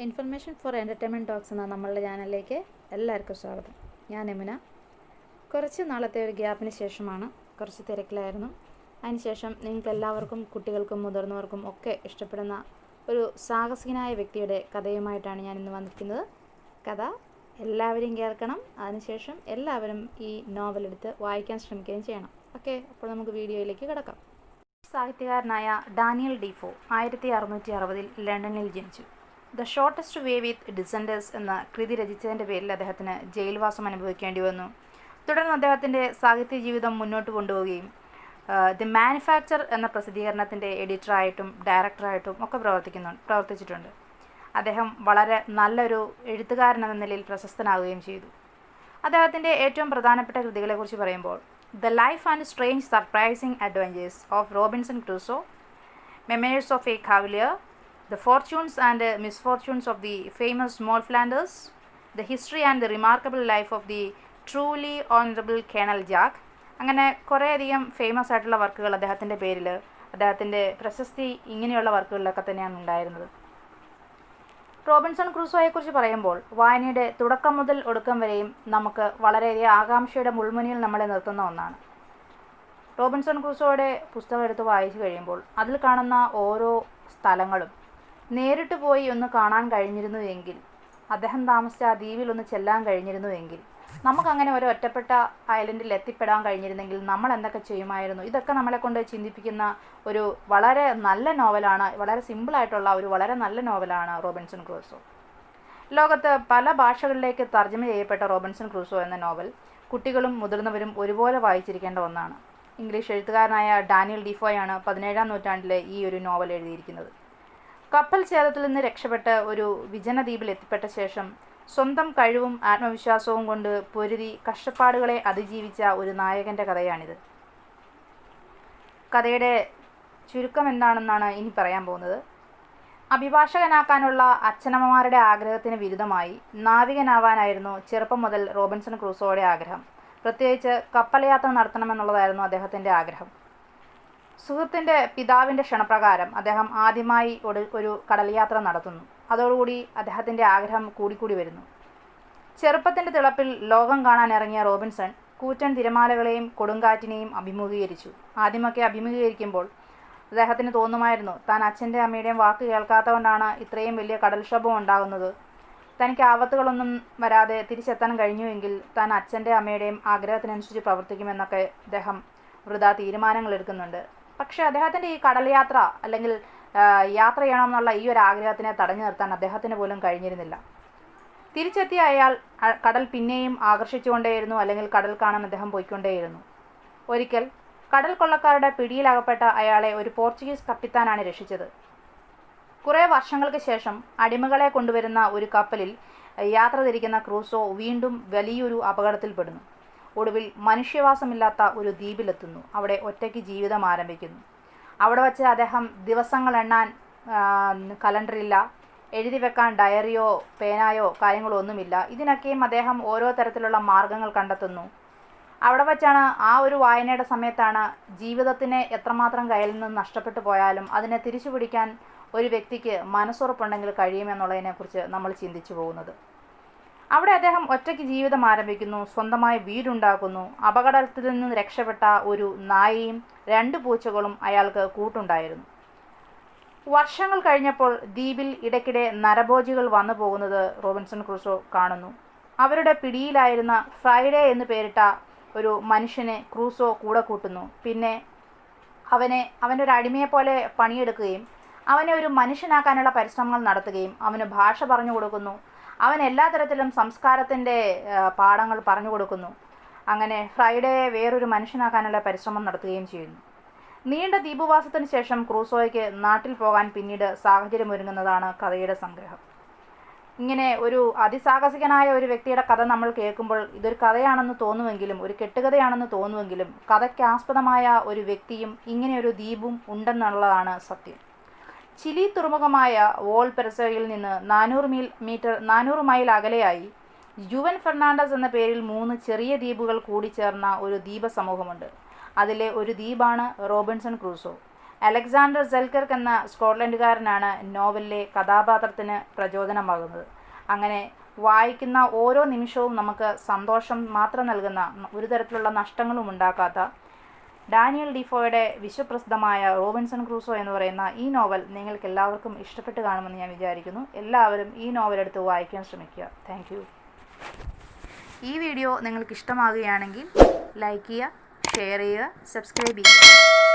Information for entertainment talks എന്ന നമ്മളുടെ ചാനലിലേക്ക് എല്ലാവർക്കും സ്വാഗതം. ഞാൻ യമുന. കുറച്ച് നാളത്തെ ഒരു ഗ്യാപ്പിന് ശേഷമാണ്, കുറച്ച് തിരക്കിലായിരുന്നു. അതിനുശേഷം നിങ്ങൾക്ക് എല്ലാവർക്കും, കുട്ടികൾക്കും മുതിർന്നവർക്കും ഒക്കെ ഇഷ്ടപ്പെടുന്ന ഒരു സാഹസികനായ വ്യക്തിയുടെ കഥയുമായിട്ടാണ് ഞാൻ ഇന്ന് വന്നിരിക്കുന്നത്. കഥ എല്ലാവരും കേൾക്കണം. അതിനുശേഷം എല്ലാവരും ഈ നോവലെടുത്ത് വായിക്കാൻ ശ്രമിക്കുകയും ചെയ്യണം. ഓക്കെ, അപ്പോൾ നമുക്ക് വീഡിയോയിലേക്ക് കിടക്കാം. സാഹിത്യകാരനായ ഡാനിയൽ ഡീഫോ 1660 ലണ്ടനിൽ ജനിച്ചു. ദ ഷോർട്ടസ്റ്റ് വേ വിത്ത് ഡിസൻഡേഴ്സ് എന്ന കൃതി രചിച്ചതിൻ്റെ പേരിൽ അദ്ദേഹത്തിന് ജയിൽവാസം അനുഭവിക്കേണ്ടി വന്നു. തുടർന്ന് അദ്ദേഹത്തിൻ്റെ സാഹിത്യ ജീവിതം മുന്നോട്ട് കൊണ്ടുപോവുകയും ദി മാനുഫാക്ചർ എന്ന പ്രസിദ്ധീകരണത്തിൻ്റെ എഡിറ്ററായിട്ടും ഡയറക്ടറായിട്ടും ഒക്കെ പ്രവർത്തിച്ചിട്ടുണ്ട്. അദ്ദേഹം വളരെ നല്ലൊരു എഴുത്തുകാരനെന്ന നിലയിൽ പ്രശസ്തനാവുകയും ചെയ്തു. അദ്ദേഹത്തിൻ്റെ ഏറ്റവും പ്രധാനപ്പെട്ട കൃതികളെക്കുറിച്ച് പറയുമ്പോൾ the life and strange surprising adventures of Robinson Crusoe, memoirs of a cavalier, The Fortunes and Misfortunes of the Famous Small Flanders, The History and the Remarkable Life of the Truly Honorable Colonel Jack, അങ്ങനെ കുറേയധികം famous ആയിട്ടുള്ള വർക്കുകൾ അദ്ദേഹത്തിൻ്റെ പേരിൽ, അദ്ദേഹത്തിൻ്റെ പ്രശസ്തി ഇങ്ങനെയുള്ള വർക്കുകളിലൊക്കെ തന്നെയാണ് ഉണ്ടായിരുന്നത്. റോബിൻസൺ ക്രൂസോയെക്കുറിച്ച് പറയുമ്പോൾ വായനയുടെ തുടക്കം മുതൽ ഒടുക്കം വരെയും നമുക്ക് വളരെയധികം ആകാംക്ഷയുടെ മുൾമുനയിൽ നമ്മളെ നിർത്തുന്ന ഒന്നാണ്. റോബിൻസൺ ക്രൂസോയുടെ പുസ്തകം എടുത്ത് വായിച്ചു കഴിയുമ്പോൾ അതിൽ കാണുന്ന ഓരോ സ്ഥലങ്ങളും നേരിട്ട് പോയി ഒന്ന് കാണാൻ കഴിഞ്ഞിരുന്നുവെങ്കിൽ, അദ്ദേഹം താമസിച്ച ആ ദ്വീപിൽ ഒന്ന് ചെല്ലാൻ കഴിഞ്ഞിരുന്നുവെങ്കിൽ, നമുക്കങ്ങനെ ഒരു ഒറ്റപ്പെട്ട ഐലൻഡിൽ എത്തിപ്പെടാൻ കഴിഞ്ഞിരുന്നെങ്കിൽ നമ്മൾ എന്തൊക്കെ ചെയ്യുമായിരുന്നു? ഇതൊക്കെ നമ്മളെ കൊണ്ട് ചിന്തിപ്പിക്കുന്ന ഒരു വളരെ നല്ല നോവലാണ്, വളരെ സിമ്പിളായിട്ടുള്ള ഒരു വളരെ നല്ല നോവലാണ് റോബിൻസൺ ക്രൂസോ. ലോകത്ത് പല ഭാഷകളിലേക്ക് തർജ്ജമ ചെയ്യപ്പെട്ട റോബിൻസൺ ക്രൂസോ എന്ന നോവൽ കുട്ടികളും മുതിർന്നവരും ഒരുപോലെ വായിച്ചിരിക്കേണ്ട ഒന്നാണ്. ഇംഗ്ലീഷ് എഴുത്തുകാരനായ ഡാനിയൽ ഡീഫോയാണ് 17-ാം നൂറ്റാണ്ടിലെ ഈ ഒരു നോവൽ എഴുതിയിരിക്കുന്നത്. കപ്പൽ ഛേദത്തിൽ നിന്ന് രക്ഷപ്പെട്ട് ഒരു വിജനദ്വീപിൽ എത്തിപ്പെട്ട ശേഷം സ്വന്തം കഴിവും ആത്മവിശ്വാസവും കൊണ്ട് പൊരുതി കഷ്ടപ്പാടുകളെ അതിജീവിച്ച ഒരു നായകൻ്റെ കഥയാണിത്. കഥയുടെ ചുരുക്കം എന്താണെന്നാണ് ഇനി പറയാൻ പോകുന്നത്. അഭിഭാഷകനാക്കാനുള്ള അച്ഛനമ്മമാരുടെ ആഗ്രഹത്തിന് വിരുദ്ധമായി നാവികനാവാനായിരുന്നു ചെറുപ്പം മുതൽ റോബിൻസൺ ക്രൂസോയുടെ ആഗ്രഹം. പ്രത്യേകിച്ച് കപ്പൽ യാത്ര നടത്തണമെന്നുള്ളതായിരുന്നു അദ്ദേഹത്തിൻ്റെ ആഗ്രഹം. സുഹൃത്തിൻ്റെ പിതാവിൻ്റെ ക്ഷണപ്രകാരം അദ്ദേഹം ആദ്യമായി ഒരു കടൽ യാത്ര നടത്തുന്നു. അതോടുകൂടി അദ്ദേഹത്തിൻ്റെ ആഗ്രഹം കൂടിക്കൂടി വരുന്നു. ചെറുപ്പത്തിൻ്റെ തിളപ്പിൽ ലോകം കാണാൻ ഇറങ്ങിയ റോബിൻസൺ കൂറ്റൻ തിരമാലകളെയും കൊടുങ്കാറ്റിനെയും അഭിമുഖീകരിച്ചു. ആദ്യമൊക്കെ അഭിമുഖീകരിക്കുമ്പോൾ അദ്ദേഹത്തിന് തോന്നുമായിരുന്നു താൻ അച്ഛൻ്റെ അമ്മയുടെയും വാക്ക് കേൾക്കാത്തതുകൊണ്ടാണ് ഇത്രയും വലിയ കടൽക്ഷോഭം ഉണ്ടാകുന്നത്. തനിക്ക് ആപത്തുകളൊന്നും വരാതെ തിരിച്ചെത്താൻ കഴിഞ്ഞുവെങ്കിൽ താൻ അച്ഛൻ്റെ അമ്മയുടെയും ആഗ്രഹത്തിനനുസരിച്ച് പ്രവർത്തിക്കുമെന്നൊക്കെ അദ്ദേഹം വൃഥാ തീരുമാനങ്ങൾ എടുക്കുന്നുണ്ട്. പക്ഷേ അദ്ദേഹത്തിൻ്റെ ഈ കടൽ യാത്ര അല്ലെങ്കിൽ യാത്ര ചെയ്യണമെന്നുള്ള ഈ ഒരു ആഗ്രഹത്തിനെ തടഞ്ഞു നിർത്താൻ അദ്ദേഹത്തിന് പോലും കഴിഞ്ഞിരുന്നില്ല. തിരിച്ചെത്തിയ അയാൾ കടൽ പിന്നെയും ആകർഷിച്ചുകൊണ്ടേയിരുന്നു, അല്ലെങ്കിൽ കടൽ കാണാൻ അദ്ദേഹം പോയിക്കൊണ്ടേയിരുന്നു. ഒരിക്കൽ കടൽ കൊള്ളക്കാരുടെ പിടിയിലകപ്പെട്ട അയാളെ ഒരു പോർച്ചുഗീസ് കപ്പിത്താനാണ് രക്ഷിച്ചത്. കുറേ വർഷങ്ങൾക്ക് ശേഷം അടിമകളെ കൊണ്ടുവരുന്ന ഒരു കപ്പലിൽ യാത്ര തിരിക്കുന്ന ക്രൂസോ വീണ്ടും വലിയൊരു അപകടത്തിൽപ്പെടുന്നു. ഒടുവിൽ മനുഷ്യവാസമില്ലാത്ത ഒരു ദ്വീപിലെത്തുന്നു. അവിടെ ഒറ്റയ്ക്ക് ജീവിതം ആരംഭിക്കുന്നു. അവിടെ വച്ച് അദ്ദേഹം ദിവസങ്ങൾ എണ്ണാൻ കലണ്ടറില്ല, എഴുതി വെക്കാൻ ഡയറിയോ പേനായോ കാര്യങ്ങളോ ഒന്നുമില്ല. ഇതിനൊക്കെയും അദ്ദേഹം ഓരോ തരത്തിലുള്ള മാർഗങ്ങൾ കണ്ടെത്തുന്നു. അവിടെ വച്ചാണ്, ആ ഒരു വായനയുടെ സമയത്താണ് ജീവിതത്തിനെ എത്രമാത്രം കയ്യിൽ നിന്ന് നഷ്ടപ്പെട്ടു പോയാലും അതിനെ തിരിച്ചു പിടിക്കാൻ ഒരു വ്യക്തിക്ക് മനസ്സുറപ്പുണ്ടെങ്കിൽ കഴിയുമെന്നുള്ളതിനെക്കുറിച്ച് നമ്മൾ ചിന്തിച്ചു പോകുന്നത്. അവിടെ അദ്ദേഹം ഒറ്റയ്ക്ക് ജീവിതം ആരംഭിക്കുന്നു, സ്വന്തമായി വീടുണ്ടാക്കുന്നു. അപകടത്തിൽ നിന്ന് രക്ഷപ്പെട്ട ഒരു നായയും 2 പൂച്ചകളും അയാൾക്ക് കൂട്ടുണ്ടായിരുന്നു. വർഷങ്ങൾ കഴിഞ്ഞപ്പോൾ ദ്വീപിൽ ഇടയ്ക്കിടെ നരഭോജികൾ വന്നു പോകുന്നത് റോബിൻസൺ ക്രൂസോ കാണുന്നു. അവരുടെ പിടിയിലായിരുന്ന ഫ്രൈഡേ എന്ന് പേരിട്ട ഒരു മനുഷ്യനെ ക്രൂസോ കൂടെ കൂട്ടുന്നു. പിന്നെ അവനൊരു അടിമയെപ്പോലെ പണിയെടുക്കുകയും അവനെ ഒരു മനുഷ്യനാക്കാനുള്ള പരിശ്രമങ്ങൾ നടത്തുകയും അവന് ഭാഷ പറഞ്ഞു കൊടുക്കുന്നു. അവൻ എല്ലാ തരത്തിലും സംസ്കാരത്തിൻ്റെ പാഠങ്ങൾ പറഞ്ഞു കൊടുക്കുന്നു. അങ്ങനെ ഫ്രൈഡേയെ വേറൊരു മനുഷ്യനാക്കാനുള്ള പരിശ്രമം നടത്തുകയും ചെയ്യുന്നു. നീണ്ട ദ്വീപവാസത്തിന് ശേഷം ക്രൂസോയ്ക്ക് നാട്ടിൽ പോകാൻ പിന്നീട് സാഹചര്യമൊരുങ്ങുന്നതാണ് കഥയുടെ സംഗ്രഹം. ഇങ്ങനെ ഒരു അതിസാഹസികനായ ഒരു വ്യക്തിയുടെ കഥ നമ്മൾ കേൾക്കുമ്പോൾ ഇതൊരു കഥയാണെന്ന് തോന്നുമെങ്കിലും, ഒരു കെട്ടുകഥയാണെന്ന് തോന്നുമെങ്കിലും, കഥയ്ക്ക് ആസ്പദമായ ഒരു വ്യക്തിയും ഇങ്ങനെയൊരു ദ്വീപും ഉണ്ടെന്നുള്ളതാണ് സത്യം. ചിലി തുറമുഖമായ വോൾപെരസോയിൽ നിന്ന് 400 മൈൽ അകലെയായി ജുവൻ ഫെർണാണ്ടസ് എന്ന പേരിൽ 3 ചെറിയ ദ്വീപുകൾ കൂടിച്ചേർന്ന ഒരു ദ്വീപ സമൂഹമുണ്ട്. അതിലെ ഒരു ദ്വീപാണ് റോബിൻസൺ ക്രൂസോ. അലക്സാണ്ടർ സെൽക്കർക്ക് എന്ന സ്കോട്ട്ലൻഡുകാരനാണ് നോവലിലെ കഥാപാത്രത്തിന് പ്രചോദനമാകുന്നത്. അങ്ങനെ വായിക്കുന്ന ഓരോ നിമിഷവും നമുക്ക് സന്തോഷം മാത്രം നൽകുന്ന, ഒരു തരത്തിലുള്ള നഷ്ടങ്ങളും ഉണ്ടാക്കാത്ത ഡാനിയൽ ഡീഫോയുടെ വിശ്വപ്രസിദ്ധമായ റോബിൻസൺ ക്രൂസോ എന്ന് പറയുന്ന ഈ നോവൽ നിങ്ങൾക്ക് എല്ലാവർക്കും ഇഷ്ടപ്പെട്ട് കാണുമെന്ന് ഞാൻ വിചാരിക്കുന്നു. എല്ലാവരും ഈ നോവൽ എടുത്ത് വായിക്കാൻ ശ്രമിക്കുക. Thank you. ഈ വീഡിയോ നിങ്ങൾക്ക് ഇഷ്ടമാകുകയാണെങ്കിൽ ലൈക്ക് ചെയ്യുക, ഷെയർ ചെയ്യുക, സബ്സ്ക്രൈബ് ചെയ്യുക.